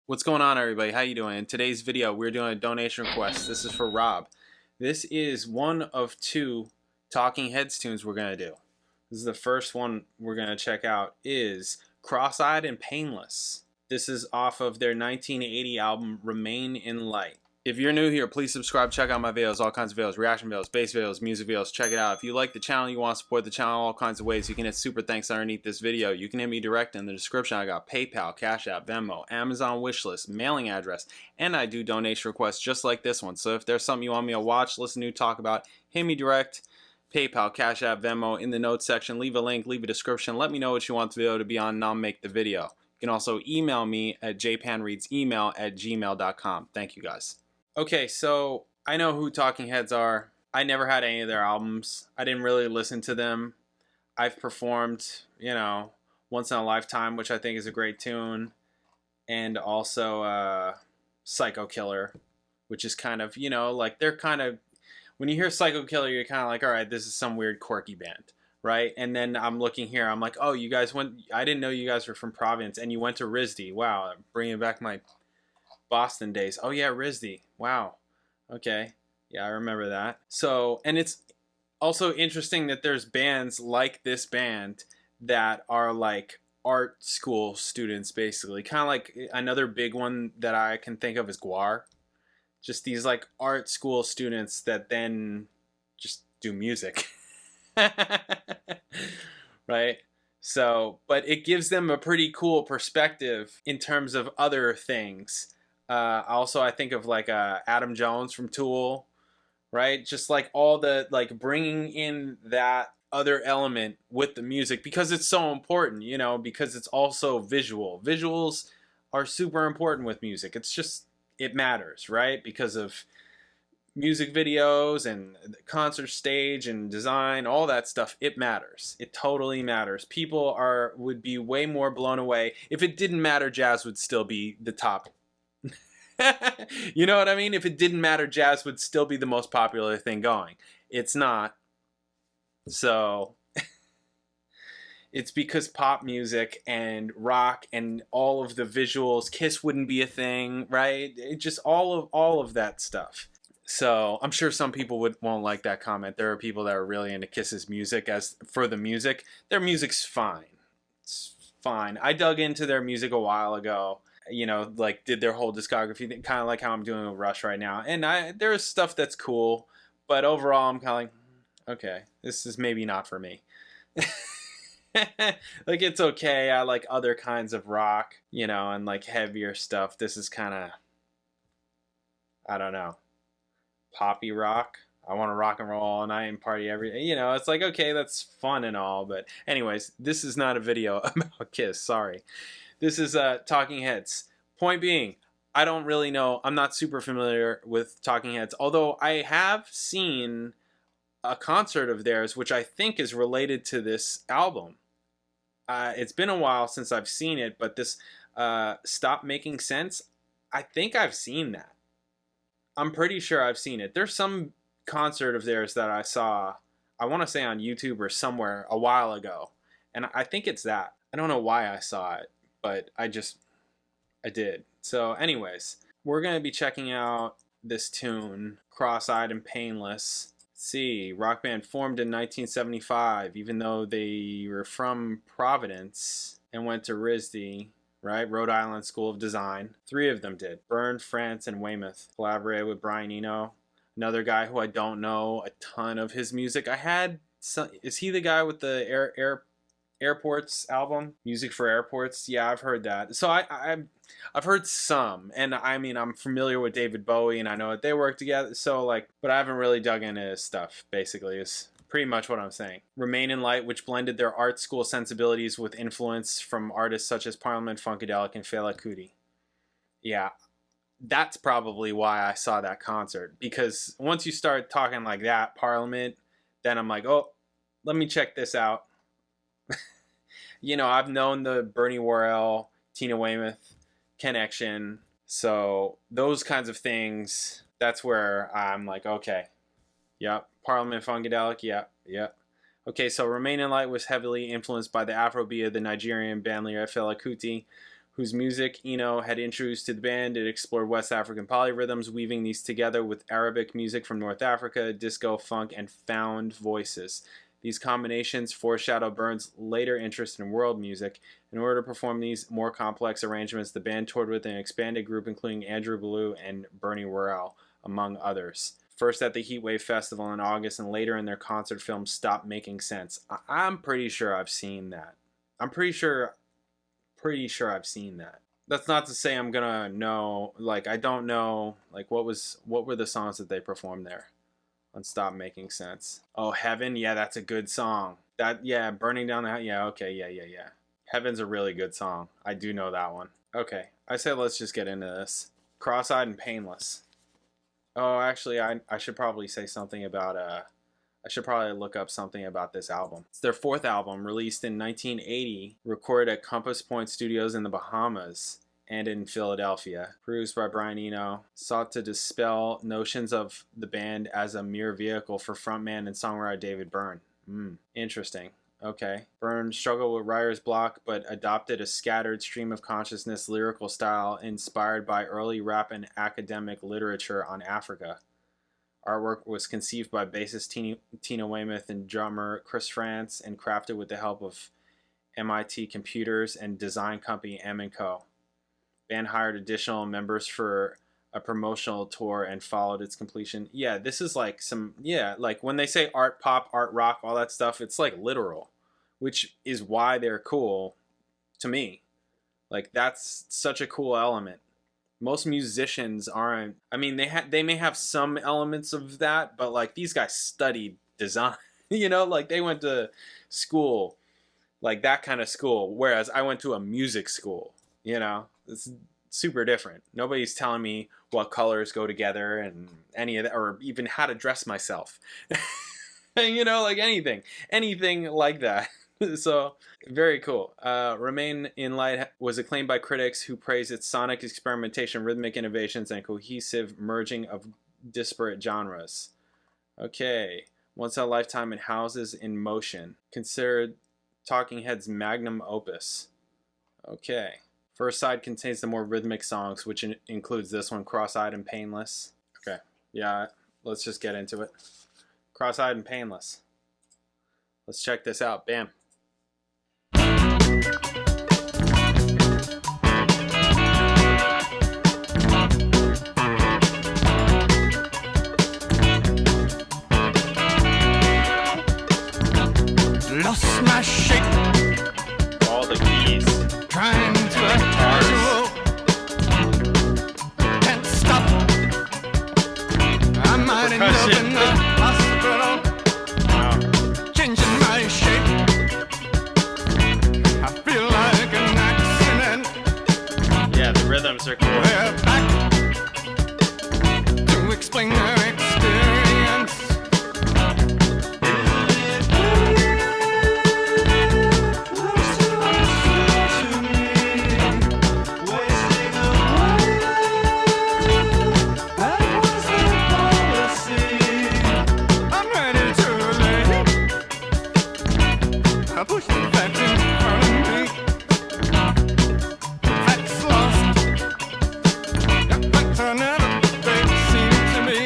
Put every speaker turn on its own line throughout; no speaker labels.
What's going on, everybody? How you doing? In today's video, we're doing a donation request. This is for Rob. This is one of two Talking Heads tunes we're going to do. This is the first one we're going to check out is Crosseyed and Painless. This is off of their 1980 album, Remain in Light. If you're new here, please subscribe, check out my videos, all kinds of videos, reaction videos, bass videos, music videos, check it out. If you like the channel, you want to support the channel all kinds of ways, you can hit super thanks underneath this video. You can hit me direct in the description. I got PayPal, Cash App, Venmo, Amazon wishlist, mailing address, and I do donation requests just like this one. So if there's something you want me to watch, listen to, talk about, hit me direct. PayPal, Cash App, Venmo in the notes section. Leave a link, leave a description. Let me know what you want the video to be on, and I'll make the video. You can also email me at jpanreadsemail@gmail.com. Thank you guys. Okay, so I know who Talking Heads are. I never had any of their albums. I didn't really listen to them. I've performed, Once in a Lifetime, which I think is a great tune. And also Psycho Killer, which is kind of, they're kind of, when you hear Psycho Killer, you're kind of like, all right, this is some weird quirky band, right? And then I'm looking here, I'm like, oh, you guys went, I didn't know you guys were from Providence, and you went to RISD. Wow, bringing back my Boston days. Oh yeah, RISD. Wow. Okay. Yeah, I remember that. So, and it's also interesting that there's bands like this band that are like art school students, basically. Kind of like another big one that I can think of is Weir. Just these like art school students that then just do music. Right? So, but it gives them a pretty cool perspective in terms of other things. Also, I think of like Adam Jones from Tool, right? Just like all the bringing in that other element with the music because it's so important, because it's also visual. Visuals are super important with music. It's just, it matters, right? Because of music videos and the concert stage and design, all that stuff, it matters. It totally matters. People would be way more blown away. If it didn't matter, jazz would still be the top. You know what I mean? If it didn't matter, jazz would still be the most popular thing going. It's not. So it's because pop music and rock and all of the visuals, Kiss wouldn't be a thing, right? It just all of that stuff. So I'm sure some people won't like that comment. There are people that are really into Kiss's music. As for the music, their music's fine. It's fine. I dug into their music a while ago. Did their whole discography, kind of like how I'm doing with Rush right now. And there's stuff that's cool, but overall I'm kind of like, okay, this is maybe not for me. Like, it's okay. I like other kinds of rock, and like heavier stuff. This is kind of, I don't know, poppy rock. I want to rock and roll all night and party every day. It's like, okay, that's fun and all. But anyways, this is not a video about Kiss. Sorry. This is Talking Heads. Point being, I don't really know. I'm not super familiar with Talking Heads, although I have seen a concert of theirs, which I think is related to this album. It's been a while since I've seen it, but this Stop Making Sense, I think I've seen that. I'm pretty sure I've seen it. There's some concert of theirs that I saw, I want to say on YouTube or somewhere a while ago, and I think it's that. I don't know why I saw it, but I did. So anyways, we're going to be checking out this tune, Cross-Eyed and Painless. Let's see, rock band formed in 1975, even though they were from Providence and went to RISD, right? Rhode Island School of Design. 3 of them did. Bern, France, and Weymouth. Collaborated with Brian Eno, another guy who I don't know a ton of his music. Is he the guy with the Airports album, Music for Airports? Yeah, I've heard that. So I've heard some, and I mean, I'm familiar with David Bowie, and I know that they work together. So but I haven't really dug into his stuff. Basically, is pretty much what I'm saying. Remain in Light, which blended their art school sensibilities with influence from artists such as Parliament Funkadelic and Fela Kuti. Yeah, that's probably why I saw that concert, because once you start talking like that, Parliament, then I'm like, oh, let me check this out. I've known the Bernie Worrell, Tina Weymouth connection. So those kinds of things, that's where I'm like, okay, yep. Parliament Funkadelic, yep. Okay, so Remain in Light was heavily influenced by the Afrobeat of the Nigerian bandleader Fela Kuti, whose music Eno had introduced to the band. It explored West African polyrhythms, weaving these together with Arabic music from North Africa, disco, funk, and found voices. These combinations foreshadow Byrne's later interest in world music. In order to perform these more complex arrangements, the band toured with an expanded group including Andrew Ballou and Bernie Worrell, among others. First at the Heatwave Festival in August and later in their concert film Stop Making Sense. I'm pretty sure I've seen that. I'm pretty sure I've seen that. That's not to say I'm gonna know, like, I don't know, like, what were the songs that they performed there on Stop Making Sense? Oh, Heaven, yeah, that's a good song. That, yeah, Burning Down the House, yeah, okay, yeah. Heaven's a really good song. I do know that one. Okay, I said let's just get into this. Cross-Eyed and Painless. Oh, actually, I should probably say something about, I should probably look up something about this album. It's their fourth album, released in 1980, recorded at Compass Point Studios in the Bahamas and in Philadelphia. Produced by Brian Eno, sought to dispel notions of the band as a mere vehicle for frontman and songwriter David Byrne. Interesting. Okay. Byrne struggled with writer's block, but adopted a scattered stream of consciousness lyrical style inspired by early rap and academic literature on Africa. Artwork was conceived by bassist Tina Weymouth and drummer Chris France and crafted with the help of MIT Computers and design company M&Co. Band hired additional members for a promotional tour and followed its completion. Yeah, this is like some, yeah, like when they say art pop, art rock, all that stuff, it's like literal, which is why they're cool to me. Like, that's such a cool element. Most musicians aren't, I mean, they may have some elements of that, but like these guys studied design, you know, like they went to school, like that kind of school, whereas I went to a music school, you know. It's super different. Nobody's telling me what colors go together and any of that, or even how to dress myself. You know, like anything like that. So, very cool. Remain in Light was acclaimed by critics who praised its sonic experimentation, rhythmic innovations, and cohesive merging of disparate genres. Okay. Once in a Lifetime and Houses in Motion. Considered Talking Heads' magnum opus. Okay. First side contains the more rhythmic songs, which includes this one, Cross-Eyed and Painless. Okay, yeah, let's just get into it. Cross-Eyed and Painless. Let's check this out. Bam.
Lost my shape.
All the keys.
Trying to casual. Can't stop. I might end up in the hospital.
Wow.
Changing my shape. I feel like an accident.
Yeah, the rhythms are cool.
We're back to explain their experience. I push the facts in front of me. Facts lost. The facts are never, they seem to me.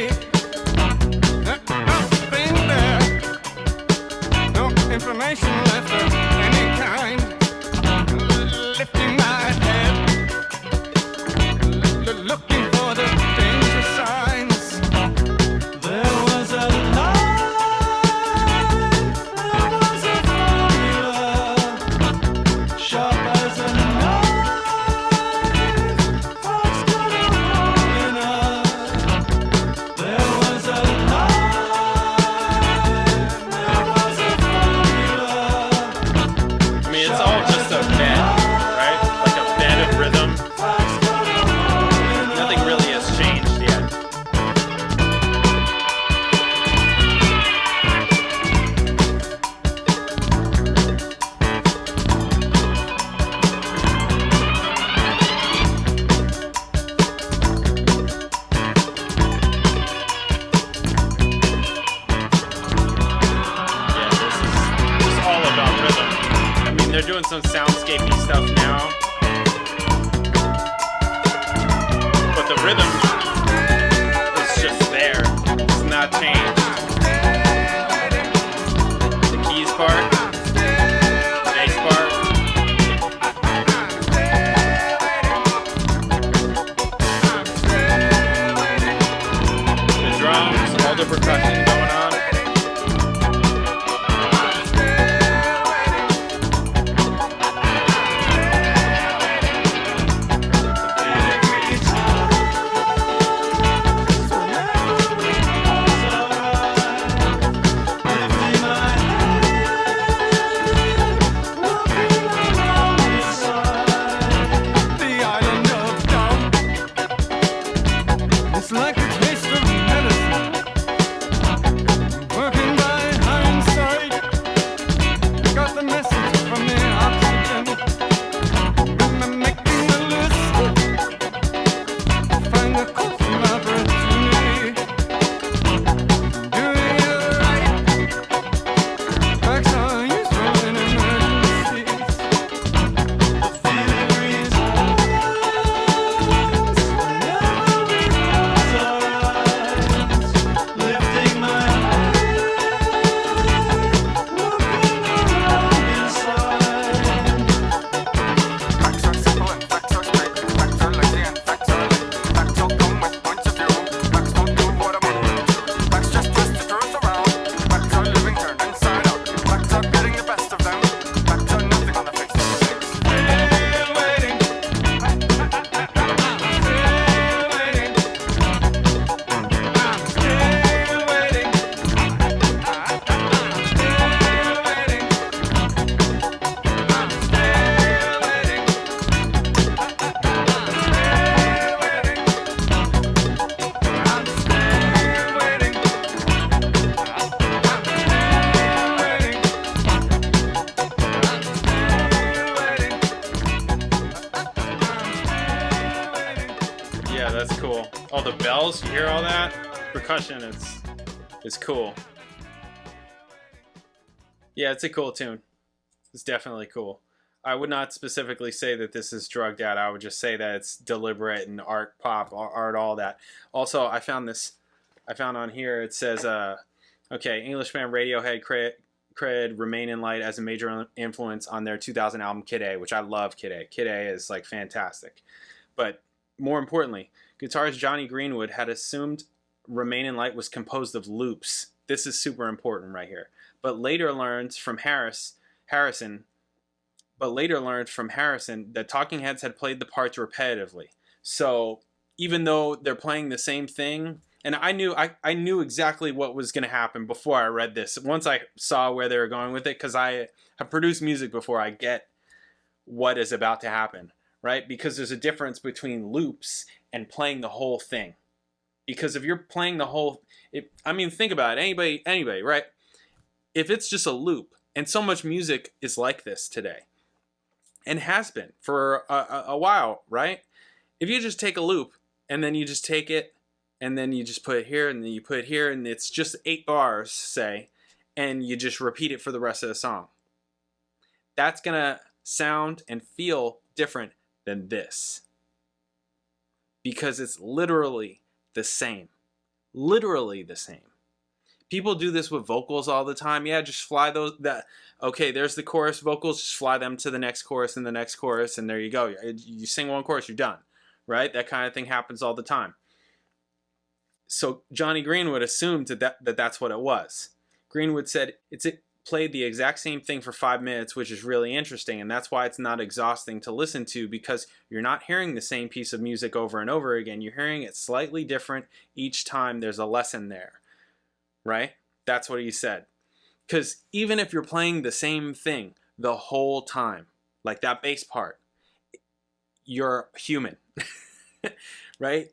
but the rhythm is just there. It's not changed. The keys part, bass part. The drums, all the percussion going on. You hear all that percussion? It's cool. Yeah, it's a cool tune. It's definitely cool. I would not specifically say that this is drugged out. I would just say that it's deliberate and art, pop, art, all that. Also, I found on here, it says, okay, English band Radiohead cred Remain in Light as a major influence on their 2000 album Kid A, which I love Kid A. Kid A is like fantastic. But more importantly, guitarist Johnny Greenwood had assumed Remain in Light was composed of loops. This is super important right here. But later learned from Harrison that Talking Heads had played the parts repetitively. So even though they're playing the same thing, and I knew exactly what was going to happen before I read this. Once I saw where they were going with it, because I have produced music before, I get what is about to happen, right? Because there's a difference between loops and playing the whole thing. Because if you're playing the whole, think about it. Anybody, right? If it's just a loop, and so much music is like this today, and has been for a while, right? If you just take a loop, and then you just take it, and then you just put it here, and then you put it here, and it's just 8 bars, say, and you just repeat it for the rest of the song. That's going to sound and feel different than this. Because it's literally the same. Literally the same. People do this with vocals all the time. Yeah, just fly okay, there's the chorus vocals, just fly them to the next chorus and the next chorus, and there you go. You sing one chorus, you're done. Right? That kind of thing happens all the time. So Johnny Greenwood assumed that's what it was. Greenwood said it played the exact same thing for 5 minutes, which is really interesting, and that's why it's not exhausting to listen to, because you're not hearing the same piece of music over and over again. You're hearing it slightly different each time. There's a lesson there, right? That's what he said. Because even if you're playing the same thing the whole time, like that bass part, you're human, right?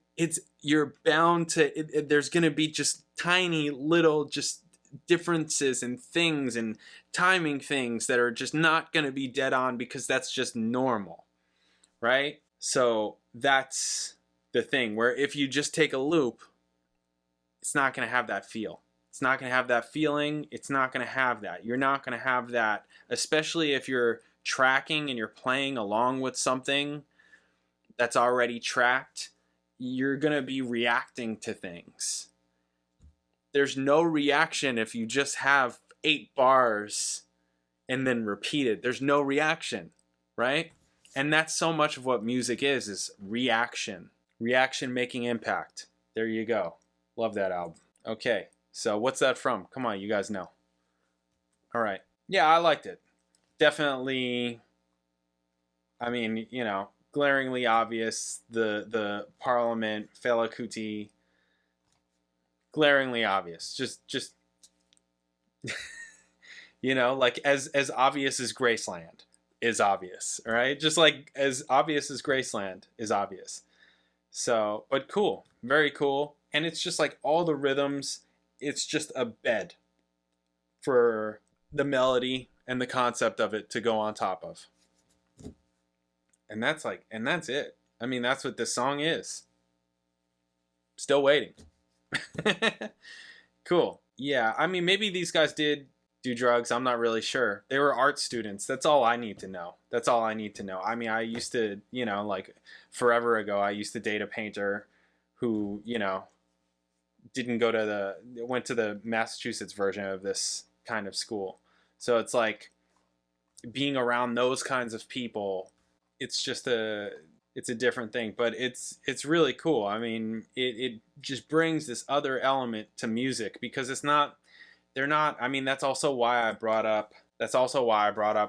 You're bound to, there's going to be just tiny little just differences and things and timing things that are just not going to be dead on, because that's just normal, right? So that's the thing, where if you just take a loop, it's not going to have that feel. It's not going to have that feeling. It's not going to have that. You're not going to have that, especially if you're tracking and you're playing along with something that's already tracked. you're going to be reacting to things. There's no reaction if you just have 8 bars and then repeat it. There's no reaction, right? And that's so much of what music is reaction. Reaction making impact. There you go. Love that album. Okay, so what's that from? Come on, you guys know. All right. Yeah, I liked it. Definitely, I mean, you know, glaringly obvious. The Parliament, Fela Kuti, glaringly obvious. Just you know, like as obvious as Graceland is obvious, right? Just like as obvious as Graceland is obvious. So, but cool, very cool. And it's just like all the rhythms, it's just a bed for the melody and the concept of it to go on top of. And that's it. I mean, that's what this song is. Still waiting. Cool. Yeah, I mean, maybe these guys did do drugs. I'm not really sure. They were art students. That's all I need to know. That's all I need to know. I mean, I used to, you know, like forever ago, I used to date a painter who, you know, went to the Massachusetts version of this kind of school. So it's like being around those kinds of people, it's a different thing, but it's really cool. I mean, it just brings this other element to music because I mean, that's also why I brought up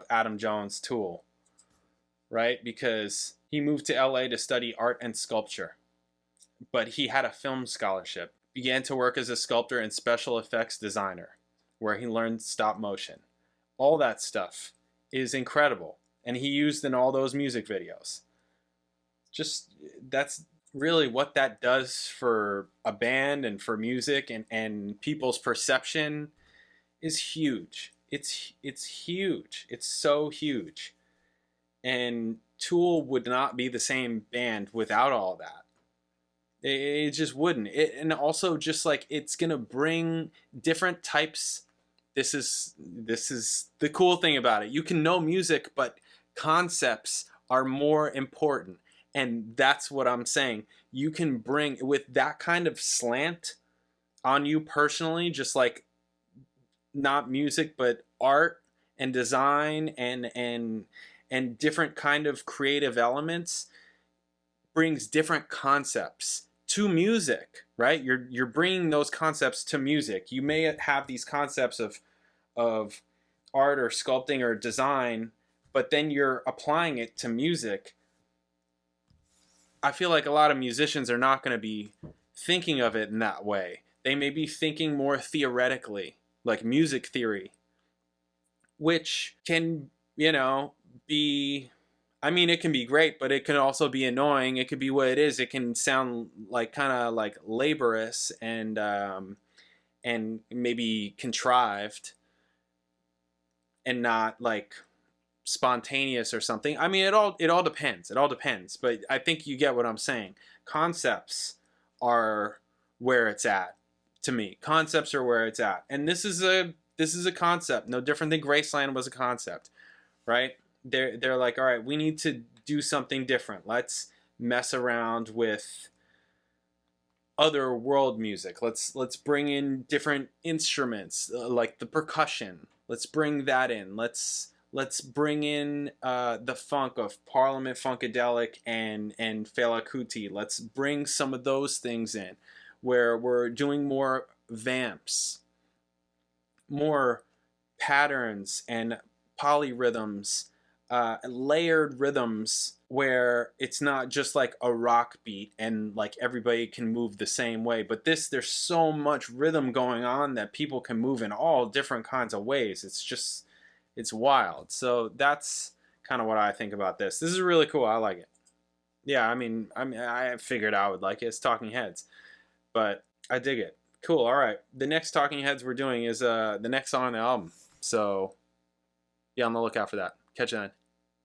Adam Jones' Tool, right? Because he moved to LA to study art and sculpture, but he had a film scholarship, began to work as a sculptor and special effects designer, where he learned stop motion. All that stuff is incredible, and he used in all those music videos. Just, that's really what that does for a band and for music and people's perception is huge. It's huge. It's so huge. And Tool would not be the same band without all that. It just wouldn't. And also just like it's going to bring different types. This is the cool thing about it. You can know music, but concepts are more important. And that's what I'm saying. You can bring, with that kind of slant on you personally, just like not music, but art and design and different kind of creative elements, brings different concepts to music, right? You're bringing those concepts to music. You may have these concepts of art or sculpting or design, but then you're applying it to music. I feel like a lot of musicians are not going to be thinking of it in that way. They may be thinking more theoretically, like music theory, which can, you know, be, I mean, it can be great, but it can also be annoying. It could be what it is. It can sound like kind of like laborious and maybe contrived and not like spontaneous or something. I mean, it all depends. It all depends. But I think you get what I'm saying. Concepts are where it's at to me. Concepts are where it's at. And this is a concept, no different than Graceland was a concept, right? They're like, all right, we need to do something different. Let's mess around with other world music. Let's bring in different instruments, like the percussion. Let's bring that in. Let's bring in the funk of Parliament Funkadelic and Fela Kuti. Let's bring some of those things in, where we're doing more vamps, more patterns and polyrhythms, layered rhythms, where it's not just like a rock beat and like everybody can move the same way. But there's so much rhythm going on that people can move in all different kinds of ways. It's wild. So that's kind of what I think about this. This is really cool. I like it. Yeah, I mean, I figured I would like it. It's Talking Heads, but I dig it. Cool. All right. The next Talking Heads we're doing is the next song on the album. So be on the lookout for that. Catch you then.